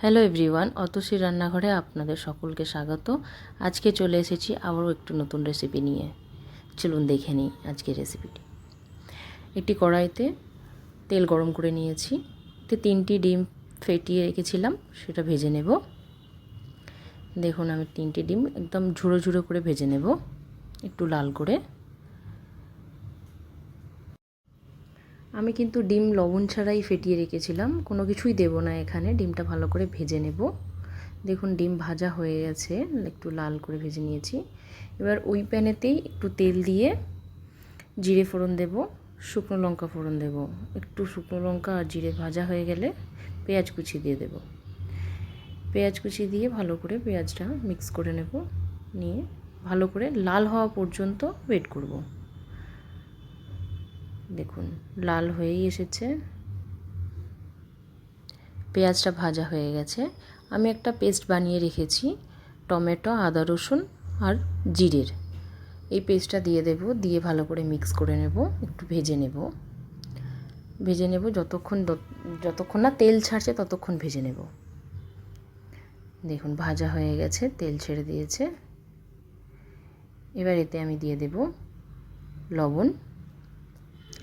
Hello everyone, Atasi রান্নাঘরে আপনাদের সকলকে স্বাগত। আজকে চলে এসেছি আবারও একটু নতুন রেসিপি নিয়ে। চলুন দেখে নিই আজকের রেসিপিটি। একটি কড়াইতে তেল গরম করে নিয়েছি, এতে 3টি ডিম ফেটিয়ে রেখেছিলাম, সেটা ভেজে নেব। দেখুন আমি 3টি ডিম একদম ঝুড়ো ঝুড়ো করে ভেজে নেব, একটু লাল করে। আমি কিন্তু ডিম লবণ ছাড়াই ফেটিয়ে রেখেছিলাম, কোনো কিছুই দেব না এখানে। ডিমটা ভালো করে ভেজে নেব। দেখুন ডিম ভাজা হয়ে গেছে, একটু লাল করে ভেজে নিয়েছি। এবার ওই প্যানেতেই একটু তেল দিয়ে জিরে ফোড়ন দেব, শুকনো লঙ্কা ফোড়ন দেব। একটু শুকনো লঙ্কা আর জিরে ভাজা হয়ে গেলে পেঁয়াজ কুচি দিয়ে দেব। পেঁয়াজ কুচি দিয়ে ভালো করে পেঁয়াজটা মিক্স করে নেব, নিয়ে ভালো করে লাল হওয়া পর্যন্ত ওয়েট করব। দেখুন লাল হয়েই এসেছে, পেঁয়াজটা ভাজা হয়ে গেছে। আমি একটা পেস্ট বানিয়ে রেখেছি টমেটো, আদা, রসুন আর জিরের। এই পেস্টটা দিয়ে দেব, দিয়ে ভালো করে মিক্স করে নেব, একটু ভেজে নেব যতক্ষণ না তেল ছাড়ছে ততক্ষণ ভেজে নেব। দেখুন ভাজা হয়ে গেছে, তেল ছেড়ে দিয়েছে। এবার এতে আমি দিয়ে দেব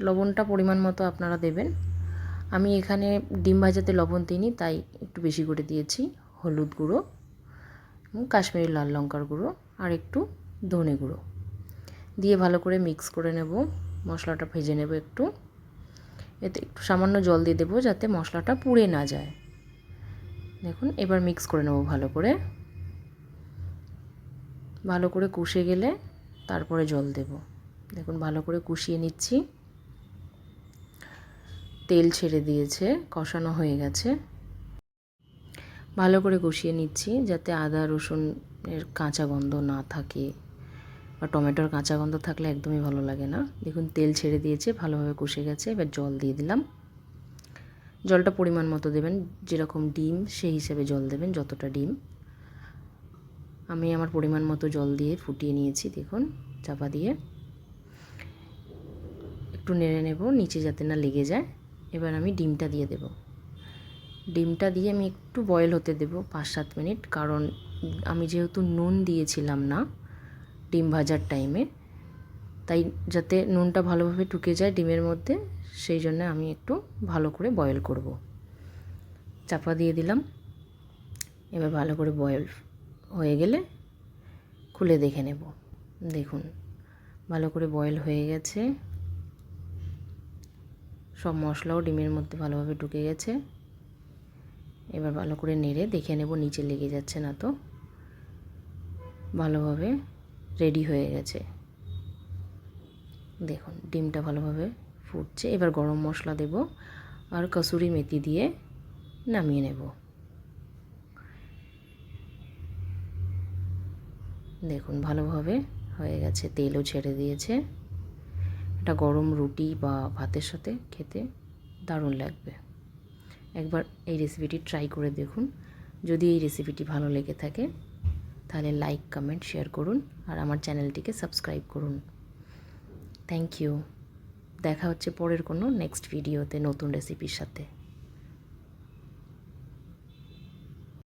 লবণটা পরিমাণ মতো আপনারা দেবেন। আমি এখানে ডিম ভাজাতে লবণ দিইনি, তাই একটু বেশি করে দিয়েছি। হলুদ গুঁড়ো, কাশ্মীরি লাল লঙ্কার গুঁড়ো আর একটু ধনে গুঁড়ো দিয়ে ভালো করে মিক্স করে নেব। মশলাটা ভেজে নেব একটু। এতে একটু সামান্য জল দিয়ে দেবো যাতে মশলাটা পুড়ে না যায়। দেখুন এবার মিক্স করে নেব ভালো করে কষে গেলে তারপরে জল দেব। দেখুন ভালো করে কষিয়ে নিচ্ছি, তেল ছেড়ে দিয়েছে, কষানো হয়ে গেছে। ভালো করে কষিয়ে নিচ্ছি যাতে আদা রসুনের কাঁচা গন্ধ না থাকে, বা টমেটোর কাঁচা গন্ধ থাকলে একদমই ভালো লাগে না। দেখুন তেল ছেড়ে দিয়েছে, ভালোভাবে কষে গেছে। এবার জল দিয়ে দিলাম। জলটা পরিমাণ মতো দেবেন, যেরকম ডিম সেই হিসেবে জল দেবেন, যতটা ডিম। আমি আমার পরিমাণ মতো জল দিয়ে ফুটিয়ে নিয়েছি। দেখুন চাপা দিয়ে একটু নেড়ে নেব নিচে যাতে না লেগে যায়। এবার আমি ডিমটা দিয়ে দেব। ডিমটা দিয়ে আমি একটু বয়েল হতে দেব 5-7 মিনিট, কারণ আমি যেহেতু নুন দিয়েছিলাম না ডিম ভাজার টাইমে, তাই যাতে নুনটা ভালোভাবে ঢুকে যায় ডিমের মধ্যে, সেই জন্য আমি একটু ভালো করে বয়েল করব। চাপা দিয়ে দিলাম। এবার ভালো করে বয়েল হয়ে গেলে খুলে দেখে নেব। দেখুন ভালো করে বয়েল হয়ে গেছে, সব মশলাও ডিমের মধ্যে ভালোভাবে ঢুকে গেছে। এবার ভালো করে নেড়ে দেখে নেব নিচে লেগে যাচ্ছে না তো। ভালোভাবে রেডি হয়ে গেছে। দেখুন ডিমটা ভালোভাবে ফুটছে। এবার গরম মশলা দেব আর কসুরি মেথি দিয়ে নামিয়ে নেব। দেখুন ভালোভাবে হয়ে গেছে, তেলও ছেড়ে দিয়েছে। এটা গরম রুটি বা ভাতের সাথে খেতে দারুণ লাগবে। একবার এই রেসিপিটি ট্রাই করে দেখুন। যদি এই রেসিপিটি ভালো লেগে থাকে তাহলে লাইক, কমেন্ট, শেয়ার করুন আর আমার চ্যানেলটিকে সাবস্ক্রাইব করুন। Thank you. দেখা হচ্ছে পরের কোনো নেক্সট ভিডিওতে নতুন রেসিপির সাথে।